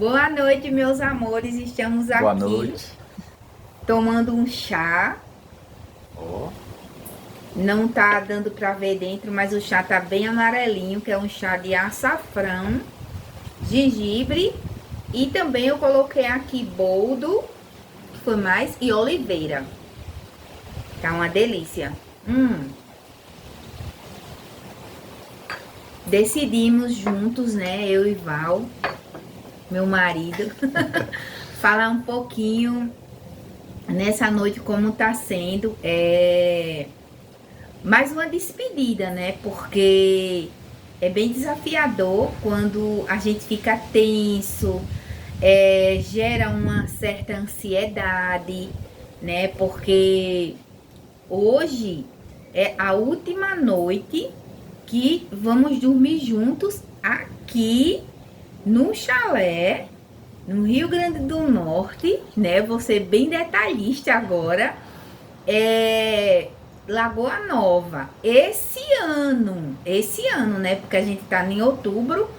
Boa noite, meus amores. Estamos Boa aqui noite. tomando um chá. Ó, Não tá dando pra ver dentro, mas o chá tá bem amarelinho, que é um chá de açafrão, gengibre e também eu coloquei aqui boldo, que foi mais, e oliveira. Tá uma delícia. Decidimos juntos, né, eu e Val, meu marido, falar um pouquinho nessa noite como tá sendo. Mais uma despedida, né? Porque é bem desafiador quando a gente fica tenso, gera uma certa ansiedade, né? Porque hoje é a última noite que vamos dormir juntos aqui no chalé, no Rio Grande do Norte, né? Vou ser bem detalhista agora. Lagoa Nova. Esse ano, né? Porque a gente tá em outubro.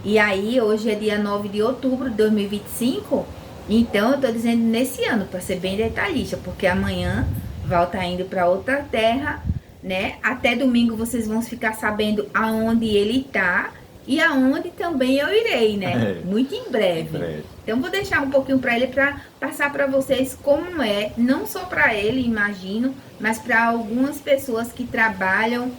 E aí, hoje é dia 9 de outubro de 2025. Então, eu tô dizendo nesse ano, para ser bem detalhista, porque amanhã Val tá indo para outra terra, né? Até domingo vocês vão ficar sabendo aonde ele tá e aonde também eu irei, né? é, Muito em em breve. breve. Então vou deixar um pouquinho para ele para passar para vocês como é, não só para ele, imagino, mas para algumas pessoas que trabalham,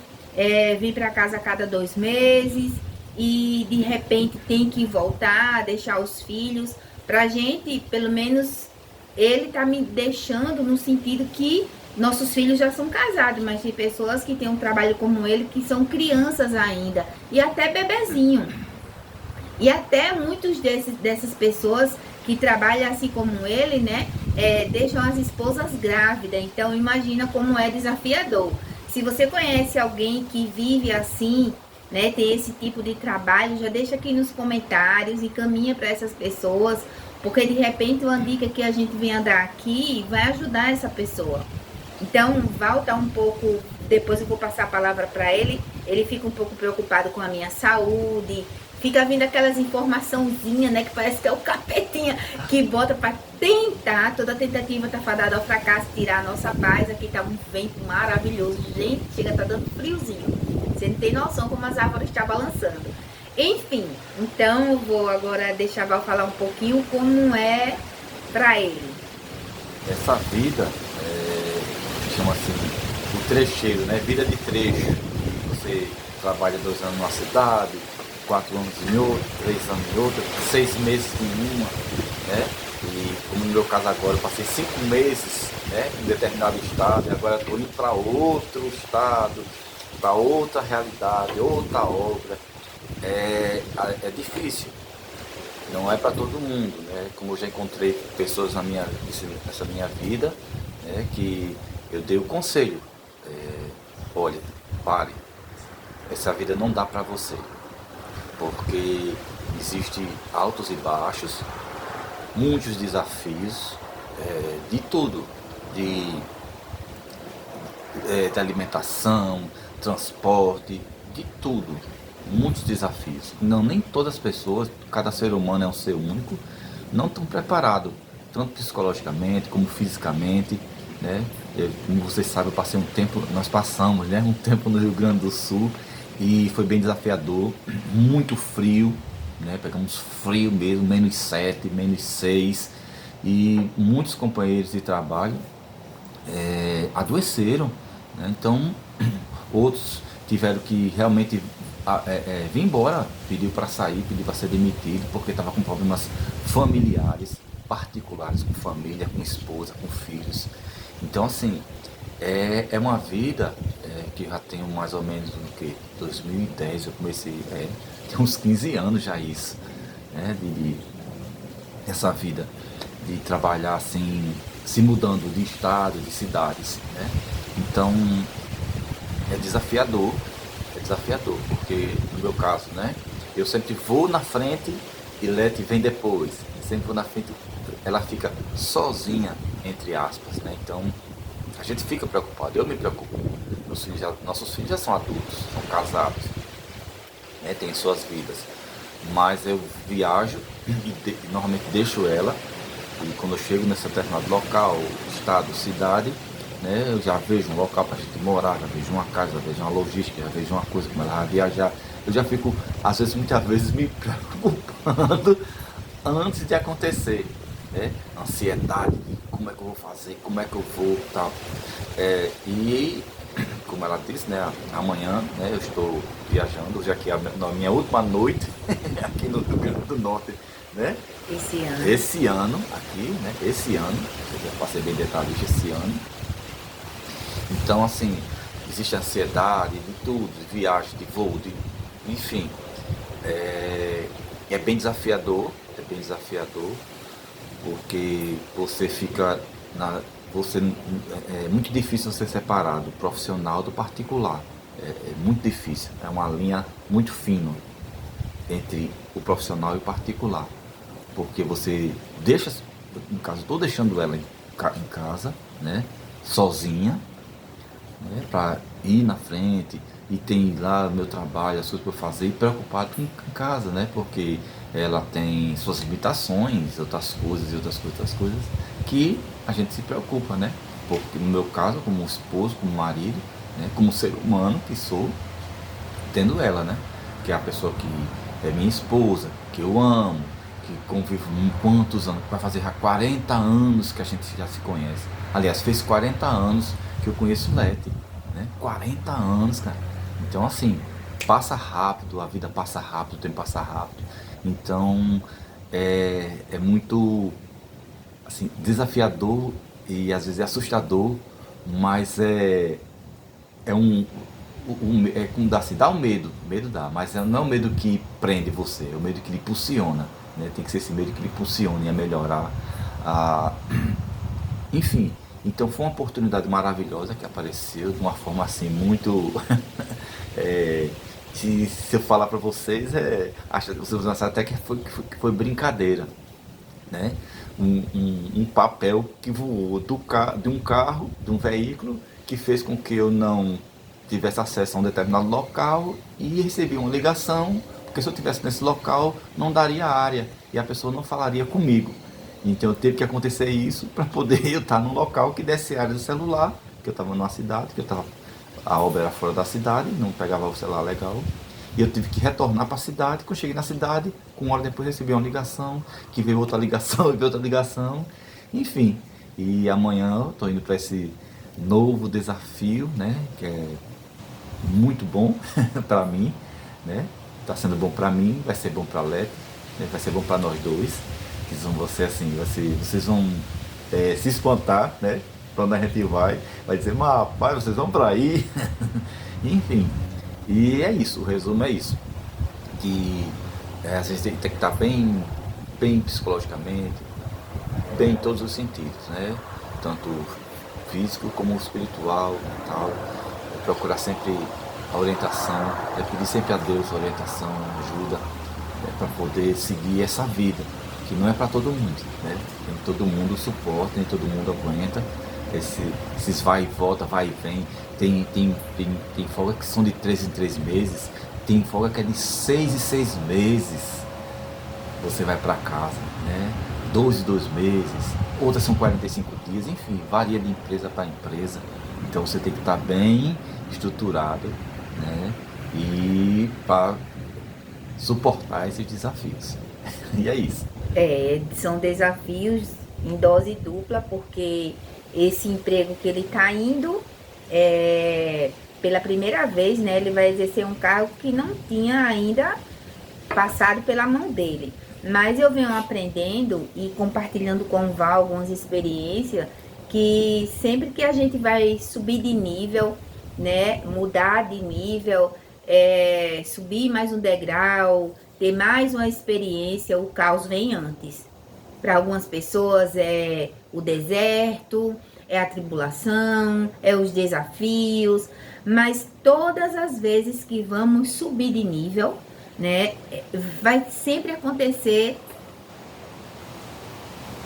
vêm para casa a cada 2 meses e de repente tem que voltar, deixar os filhos. Pra gente, pelo menos, ele tá me deixando no sentido que nossos filhos já são casados, mas tem pessoas que têm um trabalho como ele que são crianças ainda e até bebezinho. E até muitos dessas pessoas que trabalham assim como ele, né, deixam as esposas grávidas. Então imagina como é desafiador. Se você conhece alguém que vive assim, né, tem esse tipo de trabalho, já deixa aqui nos comentários e caminha para essas pessoas, porque de repente uma dica que a gente vem dar aqui vai ajudar essa pessoa. Então, volta um pouco, depois eu vou passar a palavra para ele. Ele fica um pouco preocupado com a minha saúde. Fica vindo aquelas informaçãozinhas, né? Que parece que é o capetinha que bota para tentar. Toda tentativa tá fadada ao fracasso, tirar a nossa paz. Aqui tá um vento maravilhoso. Gente, chega, tá dando friozinho. Você não tem noção como as árvores estão balançando. Enfim, então eu vou agora deixar a Val falar um pouquinho como é para ele. Essa vida chama assim o trecheiro, né? Vida de trecho. Você trabalha 2 anos numa cidade, 4 anos em outra, 3 anos em outra, 6 meses em uma, né? E como no meu caso agora, eu passei 5 meses, né, em determinado estado, e agora estou indo para outro estado, para outra realidade, outra obra. É difícil, não é para todo mundo, né? Como eu já encontrei pessoas nessa minha vida, né, que eu dei o conselho, olha, pare, essa vida não dá para você, porque existe altos e baixos, muitos desafios, de tudo, de alimentação, transporte, de tudo, muitos desafios. Não, nem todas as pessoas, cada ser humano é um ser único, não estão preparados, tanto psicologicamente como fisicamente, né? Como vocês sabem, eu passei um tempo, nós passamos, né, um tempo no Rio Grande do Sul e foi bem desafiador, muito frio, né? Pegamos frio mesmo, -7, -6, e muitos companheiros de trabalho adoeceram, né? Então outros tiveram que realmente vir embora, pediu para sair, pediu para ser demitido, porque estava com problemas familiares, particulares, com família, com esposa, com filhos. Então assim, é uma vida que eu já tenho mais ou menos no que 2010 eu comecei, tem uns 15 anos já isso, né, essa vida de trabalhar assim, se mudando de estado, de cidades, né? Então é desafiador, porque no meu caso, né, eu sempre vou na frente e Leti vem depois, sempre vou na frente, ela fica sozinha, entre aspas, né? Então a gente fica preocupado, eu me preocupo. Nossos filhos já são adultos, são casados, né, têm suas vidas, mas eu viajo normalmente deixo ela, e quando eu chego nesse determinado local, estado, cidade, né, eu já vejo um local para a gente morar, já vejo uma casa, já vejo uma logística, já vejo uma coisa, como ela vai viajar. Eu já fico, às vezes, muitas vezes, me preocupando antes de acontecer, né? Ansiedade, como é que eu vou fazer, como é que eu vou, tal. E, como ela disse, né, amanhã, né, eu estou viajando, já que é a minha última noite aqui no Rio Grande do Norte, né? Esse ano, aqui, né? Esse ano, eu já passei bem detalhista esse ano. Então, assim, existe ansiedade de tudo, de viagem, de voo, enfim. É bem desafiador, porque você fica é muito difícil você separar do profissional do particular. É muito difícil, é uma linha muito fina entre o profissional e o particular. Porque você deixa, no caso, estou deixando ela em casa, né, sozinha, né, para ir na frente e tem lá meu trabalho, as coisas para fazer, e preocupado em casa, né, porque ela tem suas limitações, outras coisas, que a gente se preocupa, né, porque no meu caso, como esposo, como marido, né, como ser humano que sou, tendo ela, né, que é a pessoa que é minha esposa, que eu amo, que convivo quantos anos, vai fazer já 40 anos que a gente já se conhece. Aliás, fez 40 anos que eu conheço o Lete, né? 40 anos, cara. Então, assim, passa rápido, a vida passa rápido, o tempo passa rápido. Então, é muito, assim, desafiador e às vezes é assustador, mas como dá assim, dá um medo dá, mas não é um medo que prende você, é o medo que lhe impulsiona, né? Tem que ser esse medo que lhe impulsione a melhorar, a... enfim. Então foi uma oportunidade maravilhosa que apareceu de uma forma assim muito se eu falar para vocês, vocês vão achar até que foi brincadeira, né? Um papel que voou de um carro, de um veículo, que fez com que eu não tivesse acesso a um determinado local e recebi uma ligação, porque se eu estivesse nesse local não daria área e a pessoa não falaria comigo. Então teve que acontecer isso para poder eu estar num local que desse área do celular, que eu estava numa cidade, a obra era fora da cidade, não pegava o celular legal. E eu tive que retornar para a cidade. Quando eu cheguei na cidade, com uma hora depois recebi uma ligação, que veio outra ligação, e veio outra ligação, enfim. E amanhã eu estou indo para esse novo desafio, né, que é muito bom para mim, né? Está sendo bom para mim, vai ser bom para a Lete, né? Vai ser bom para nós dois. Vocês vão se espantar, né? Para onde a gente vai dizer, mas rapaz, vocês vão para aí. Enfim, e é isso, o resumo é isso. Que a gente tem que estar bem psicologicamente, bem em todos os sentidos, né? Tanto físico como espiritual e tal. Procurar sempre a orientação, pedir sempre a Deus a orientação, ajuda, para poder seguir essa vida, que não é para todo mundo, né? Nem todo mundo suporta, nem todo mundo aguenta esses vai e volta, vai e vem. Tem folga que são de 3 em 3 meses, tem folga que é de 6 em 6 meses. Você vai para casa, né? 2 em 2 meses, outras são 45 dias, enfim, varia de empresa para empresa. Então você tem que estar bem estruturado, né? E para suportar esses desafios. E é isso. São desafios em dose dupla, porque esse emprego que ele está indo, pela primeira vez, né, ele vai exercer um cargo que não tinha ainda passado pela mão dele. Mas eu venho aprendendo e compartilhando com o Val algumas experiências, que sempre que a gente vai subir de nível, né, mudar de nível, subir mais um degrau, ter mais uma experiência, o caos vem antes. Para algumas pessoas é o deserto, é a tribulação, é os desafios, mas todas as vezes que vamos subir de nível, né, vai sempre acontecer,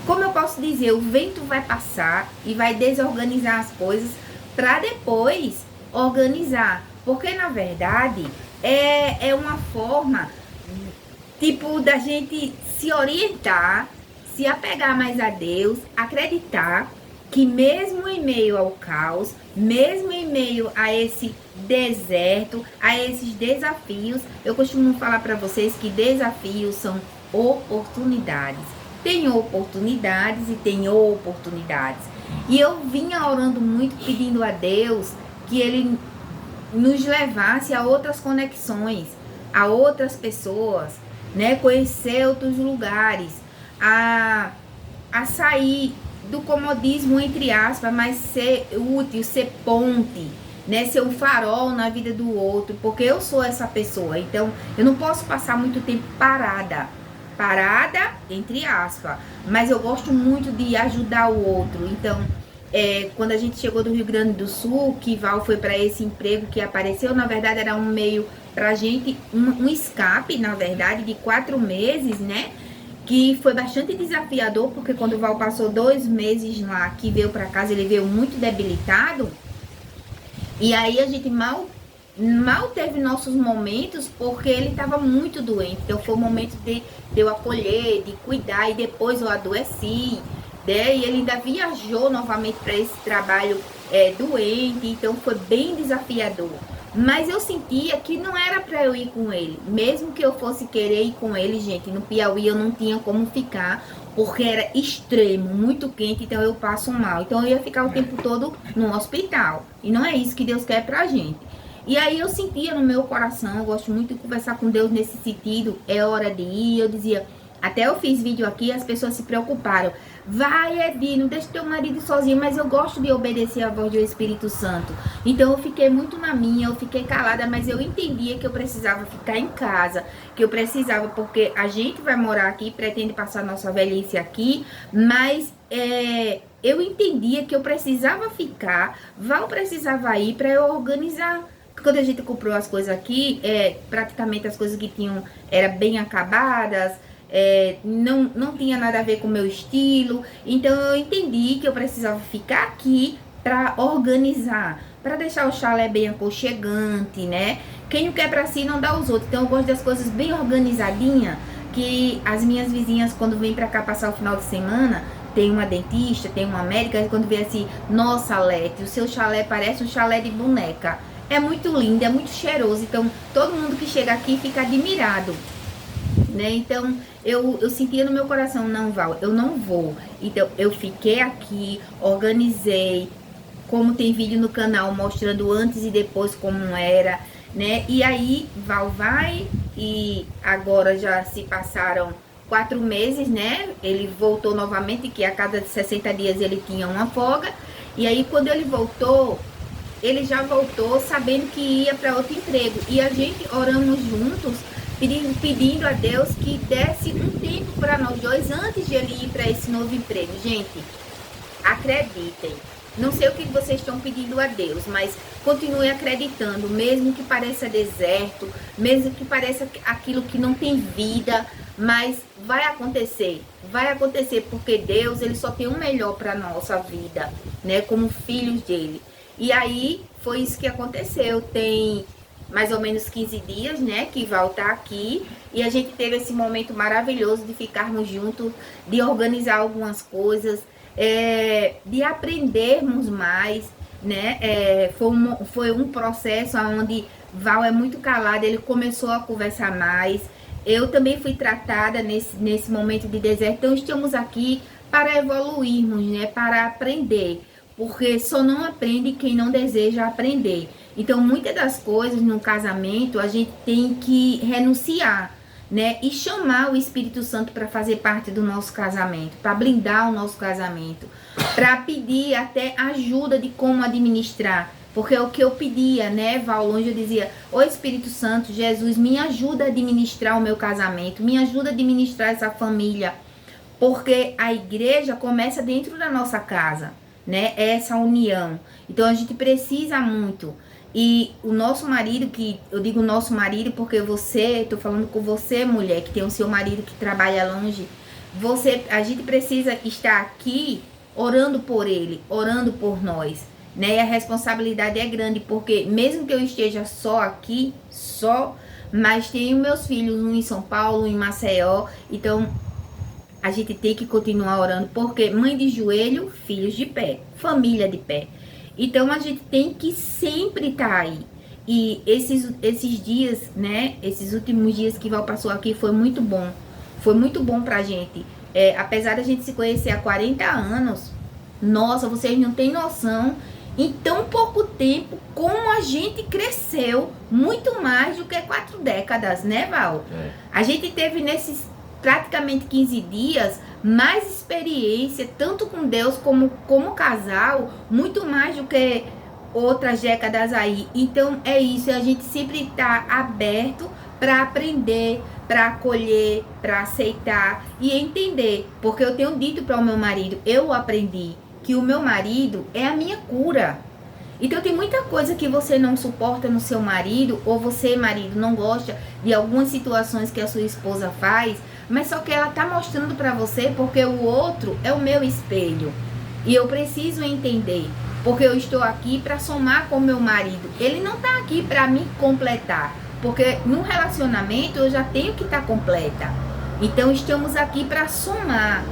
como eu posso dizer, o vento vai passar e vai desorganizar as coisas para depois organizar, porque na verdade é uma forma tipo da gente se orientar, se apegar mais a Deus, acreditar que mesmo em meio ao caos, mesmo em meio a esse deserto, a esses desafios, eu costumo falar para vocês que desafios são oportunidades. Tem oportunidades e tem oportunidades. E eu vinha orando muito, pedindo a Deus que Ele nos levasse a outras conexões, a outras pessoas, né? Conhecer outros lugares, a sair do comodismo, entre aspas, mas ser útil, ser ponte, né? Ser um farol na vida do outro, porque eu sou essa pessoa, então eu não posso passar muito tempo parada, entre aspas, mas eu gosto muito de ajudar o outro. Então, quando a gente chegou do Rio Grande do Sul, que Val foi para esse emprego que apareceu, na verdade era um meio pra gente, um escape, na verdade, de 4 meses, né? Que foi bastante desafiador, porque quando o Val passou 2 meses lá, que veio para casa, ele veio muito debilitado. E aí a gente mal teve nossos momentos, porque ele estava muito doente. Então foi o momento de eu acolher, de cuidar, e depois eu adoeci, né? E ele ainda viajou novamente para esse trabalho doente, então foi bem desafiador. Mas eu sentia que não era para eu ir com ele. Mesmo que eu fosse querer ir com ele, gente, no Piauí eu não tinha como ficar, porque era extremo, muito quente, então eu passo mal. Então eu ia ficar o tempo todo no hospital. E não é isso que Deus quer pra gente. E aí eu sentia no meu coração, eu gosto muito de conversar com Deus nesse sentido, é hora de ir. Eu dizia, até eu fiz vídeo aqui, as pessoas se preocuparam. Vai, Edi, não deixa teu marido sozinho, mas eu gosto de obedecer a voz do Espírito Santo. Então eu fiquei muito na minha, eu fiquei calada, mas eu entendia que eu precisava ficar em casa, que eu precisava, porque a gente vai morar aqui, pretende passar nossa velhice aqui, mas eu entendia que eu precisava ficar, Val precisava ir para eu organizar. Quando a gente comprou as coisas aqui, praticamente as coisas que tinham eram bem acabadas, não tinha nada a ver com o meu estilo. Então eu entendi que eu precisava ficar aqui para organizar, para deixar o chalé bem aconchegante, né? Quem não quer para si não dá aos outros. Então eu gosto das coisas bem organizadinhas, que as minhas vizinhas, quando vêm para cá passar o final de semana, tem uma dentista, tem uma médica, e quando vê assim, nossa, Lete, o seu chalé parece um chalé de boneca. É muito lindo, é muito cheiroso. Então todo mundo que chega aqui fica admirado, né? Então eu sentia no meu coração, não, Val, eu não vou. Então eu fiquei aqui, organizei, como tem vídeo no canal mostrando antes e depois como era, né? E aí Val vai, e agora já se passaram 4 meses, né? Ele voltou novamente, que a cada 60 dias ele tinha uma folga. E aí quando ele voltou, ele já voltou sabendo que ia para outro emprego. E a gente oramos juntos, pedindo a Deus que desse um tempo para nós dois antes de ele ir para esse novo emprego. Gente, acreditem. Não sei o que vocês estão pedindo a Deus, mas continue acreditando, mesmo que pareça deserto, mesmo que pareça aquilo que não tem vida, mas vai acontecer, porque Deus, ele só tem o melhor para nossa vida, né, como filhos dele. E aí foi isso que aconteceu. Tem mais ou menos 15 dias, né, que Val tá aqui, e a gente teve esse momento maravilhoso de ficarmos juntos, de organizar algumas coisas, de aprendermos mais, né? Foi um processo onde Val é muito calado, ele começou a conversar mais. Eu também fui tratada nesse momento de deserto. Então estamos aqui para evoluirmos, né? Para aprender, porque só não aprende quem não deseja aprender. Então muitas das coisas no casamento a gente tem que renunciar, né? E chamar o Espírito Santo para fazer parte do nosso casamento, para blindar o nosso casamento, para pedir até ajuda de como administrar. Porque é o que eu pedia, né, Val, longe eu dizia, ô Espírito Santo, Jesus, me ajuda a administrar o meu casamento, me ajuda a administrar essa família. Porque a igreja começa dentro da nossa casa, né, essa união. Então a gente precisa muito. E o nosso marido, que eu digo nosso marido porque você, tô falando com você, mulher, que tem o seu marido que trabalha longe, a gente precisa estar aqui orando por ele, orando por nós, né? E a responsabilidade é grande, porque mesmo que eu esteja só aqui, mas tenho meus filhos, um em São Paulo, um em Maceió, então a gente tem que continuar orando, porque mãe de joelho, filhos de pé, família de pé. Então a gente tem que sempre estar aí. E esses dias, né, esses últimos dias que Val passou aqui foi muito bom. Foi muito bom pra gente. Apesar da gente se conhecer há 40 anos, nossa, vocês não têm noção, em tão pouco tempo, como a gente cresceu muito mais do que 4 décadas, né, Val? A gente teve nesses praticamente 15 dias mais experiência, tanto com Deus como casal, muito mais do que outras décadas aí. Então é isso, a gente sempre tá aberto para aprender, para acolher, para aceitar e entender, porque eu tenho dito para o meu marido, eu aprendi que o meu marido é a minha cura. Então tem muita coisa que você não suporta no seu marido, ou você, marido, não gosta de algumas situações que a sua esposa faz, mas só que ela tá mostrando para você porque o outro é o meu espelho. E eu preciso entender, porque eu estou aqui para somar com o meu marido. Ele não tá aqui para me completar, porque no relacionamento eu já tenho que estar completa. Então estamos aqui para somar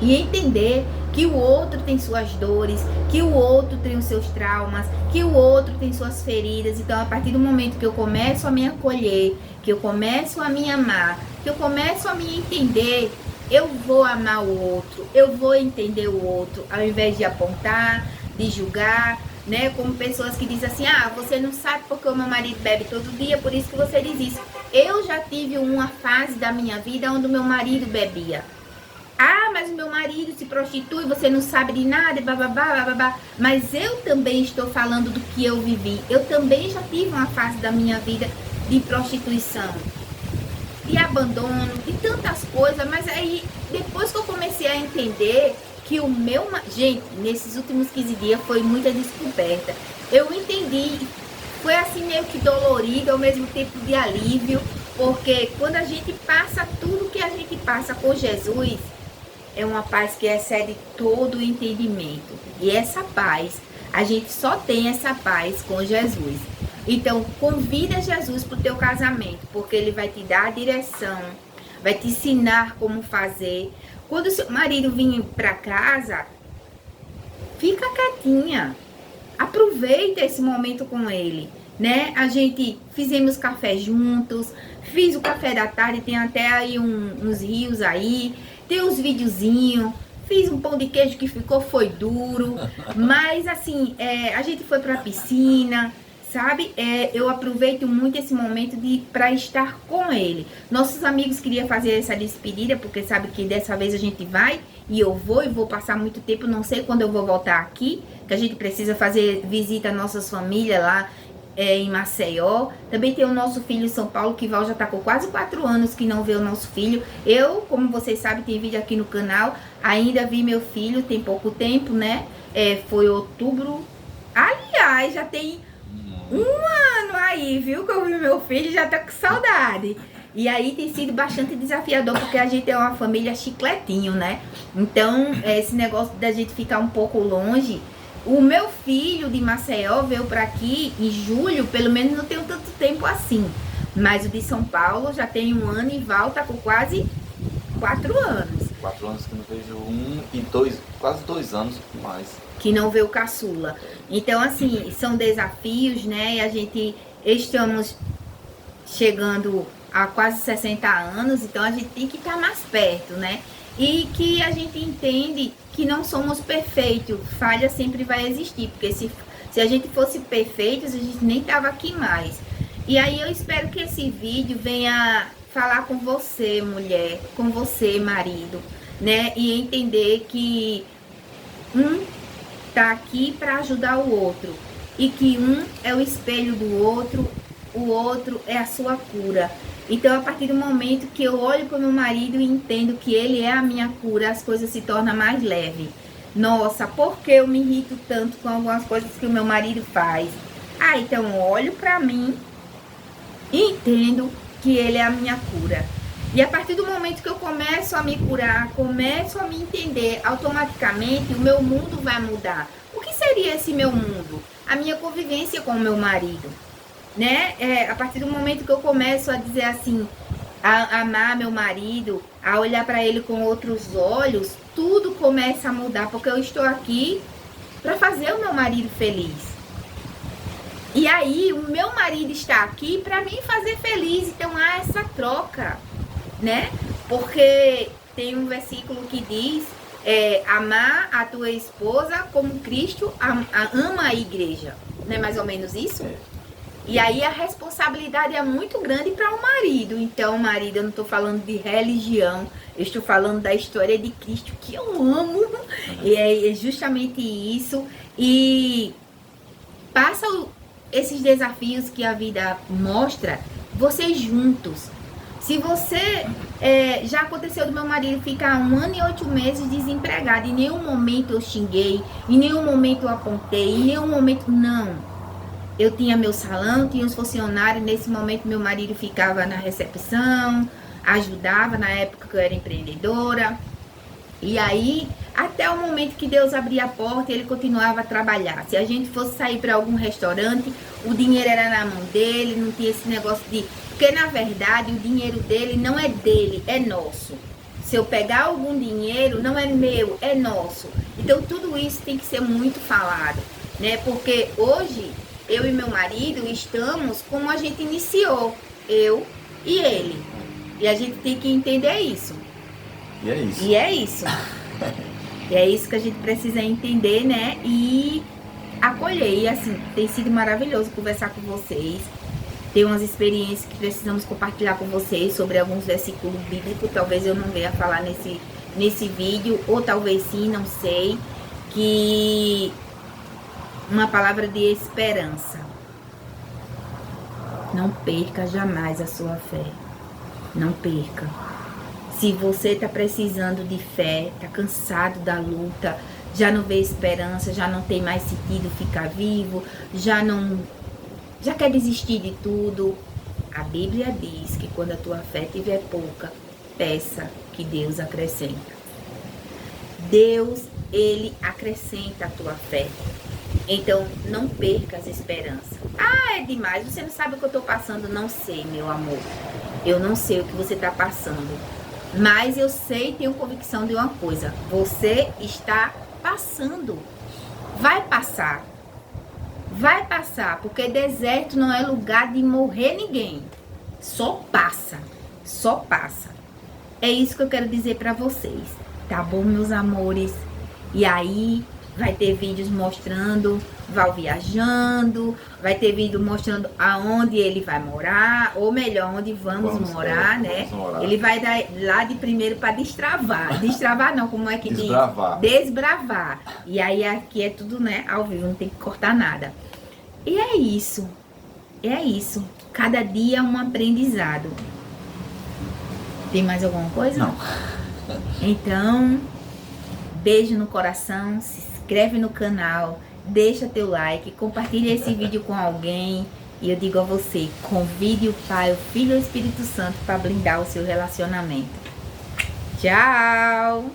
e entender que o outro tem suas dores, que o outro tem os seus traumas, que o outro tem suas feridas. Então, a partir do momento que eu começo a me acolher, que eu começo a me amar, que eu começo a me entender, eu vou amar o outro, eu vou entender o outro, ao invés de apontar, de julgar, né? Como pessoas que dizem assim, ah, você não sabe porque o meu marido bebe todo dia, por isso que você diz isso. Eu já tive uma fase da minha vida onde o meu marido bebia. Ah, mas o meu marido se prostitui, você não sabe de nada, bababá, bababá. Mas eu também estou falando do que eu vivi. Eu também já tive uma fase da minha vida de prostituição, de abandono, de tantas coisas. Mas aí, depois que eu comecei a entender que o meu... Gente, nesses últimos 15 dias foi muita descoberta. Eu entendi, foi assim meio que dolorido, ao mesmo tempo de alívio. Porque quando a gente passa tudo que a gente passa com Jesus... é uma paz que excede todo o entendimento. E essa paz, a gente só tem essa paz com Jesus. Então, convida Jesus para o teu casamento, porque ele vai te dar a direção, vai te ensinar como fazer. Quando o seu marido vir para casa, fica quietinha. Aproveita esse momento com ele, né? A gente fizemos café juntos, fiz o café da tarde, tem até aí uns rios aí. Tem uns videozinhos, fiz um pão de queijo que foi duro, mas assim, a gente foi pra piscina, sabe? Eu aproveito muito esse momento para estar com ele. Nossos amigos queriam fazer essa despedida, porque sabe que dessa vez a gente vai, e eu vou passar muito tempo, não sei quando eu vou voltar aqui, que a gente precisa fazer visita às nossas famílias lá, em Maceió. Também tem o nosso filho em São Paulo, que Val já tá com quase 4 anos que não vê o nosso filho. Eu, como vocês sabem, tem vídeo aqui no canal, ainda vi meu filho, tem pouco tempo, né? Foi outubro. Aliás, já tem um ano aí, viu? Que eu vi meu filho, já tá com saudade. E aí tem sido bastante desafiador, porque a gente é uma família chicletinho, né? Então, esse negócio da gente ficar um pouco longe... O meu filho de Maceió veio para aqui em julho, pelo menos não tenho tanto tempo assim. Mas o de São Paulo já tem 1 ano e Val tá com quase 4 anos. 4 anos que não vejo quase 2 anos mais. Que não vê o caçula. Então, assim, são desafios, né? E a gente estamos chegando a quase 60 anos, então a gente tem que estar mais perto, né? E que a gente entende que não somos perfeitos, falha sempre vai existir, porque se a gente fosse perfeitos, a gente nem tava aqui mais. E aí eu espero que esse vídeo venha falar com você, mulher, com você, marido, né? E entender que um tá aqui para ajudar o outro, e que um é o espelho do outro, o outro é a sua cura. Então, a partir do momento que eu olho para o meu marido e entendo que ele é a minha cura, as coisas se tornam mais leves. Nossa, por que eu me irrito tanto com algumas coisas que o meu marido faz? Ah, então eu olho para mim e entendo que ele é a minha cura. E a partir do momento que eu começo a me curar, começo a me entender, automaticamente o meu mundo vai mudar. O que seria esse meu mundo? A minha convivência com o meu marido. Né? A partir do momento que eu começo a dizer assim, a amar meu marido, a olhar para ele com outros olhos, tudo começa a mudar, porque eu estou aqui para fazer o meu marido feliz. E aí, o meu marido está aqui para me fazer feliz. Então, há essa troca, né? Porque tem um versículo que diz, amar a tua esposa como Cristo ama a igreja. Não é mais ou menos isso? E aí, a responsabilidade é muito grande para o marido. Então, marido, eu não estou falando de religião. Eu estou falando da história de Cristo, que eu amo. E é justamente isso. E passa esses desafios que a vida mostra, vocês juntos. Se você, já aconteceu do meu marido ficar 1 ano e 8 meses desempregado, em nenhum momento eu xinguei, em nenhum momento eu apontei, em nenhum momento, não. Eu tinha meu salão, tinha os funcionários, nesse momento meu marido ficava na recepção, ajudava, na época que eu era empreendedora. E aí, até o momento que Deus abria a porta, ele continuava a trabalhar. Se a gente fosse sair para algum restaurante, o dinheiro era na mão dele, não tinha esse negócio de... Porque, na verdade, o dinheiro dele não é dele, é nosso. Se eu pegar algum dinheiro, não é meu, é nosso. Então, tudo isso tem que ser muito falado, né? Porque hoje, eu e meu marido estamos como a gente iniciou, eu e ele. E a gente tem que entender isso. E é isso. E é isso. E é isso que a gente precisa entender, né? E acolher. E assim, tem sido maravilhoso conversar com vocês. Tem umas experiências que precisamos compartilhar com vocês sobre alguns versículos bíblicos. Talvez eu não venha falar nesse vídeo, ou talvez sim, não sei. Que uma palavra de esperança. Não perca jamais a sua fé. Não perca. Se você está precisando de fé, está cansado da luta, já não vê esperança, já não tem mais sentido ficar vivo, já quer desistir de tudo, a Bíblia diz que quando a tua fé estiver pouca, peça que Deus acrescenta. Deus, Ele acrescenta a tua fé. Então, não perca as esperanças. Ah, é demais, você não sabe o que eu estou passando. Não sei, meu amor. Eu não sei o que você está passando. Mas eu sei e tenho convicção de uma coisa. Você está passando. Vai passar. Vai passar. Porque deserto não é lugar de morrer ninguém. Só passa. Só passa. É isso que eu quero dizer pra vocês. Tá bom, meus amores? E aí, vai ter vídeos mostrando Val viajando, vai ter vídeo mostrando aonde ele vai morar, ou melhor, onde vamos morar, né? Vamos morar. Ele vai lá de primeiro para destravar. Destravar não, como é que Desbravar. diz? Desbravar. E aí aqui é tudo, né, ao vivo, não tem que cortar nada. E é isso. É isso. Cada dia é um aprendizado. Tem mais alguma coisa? Não. Então, beijo no coração, se inscreve no canal, deixa teu like, compartilha esse vídeo com alguém. E eu digo a você, convide o Pai, o Filho e o Espírito Santo para blindar o seu relacionamento. Tchau!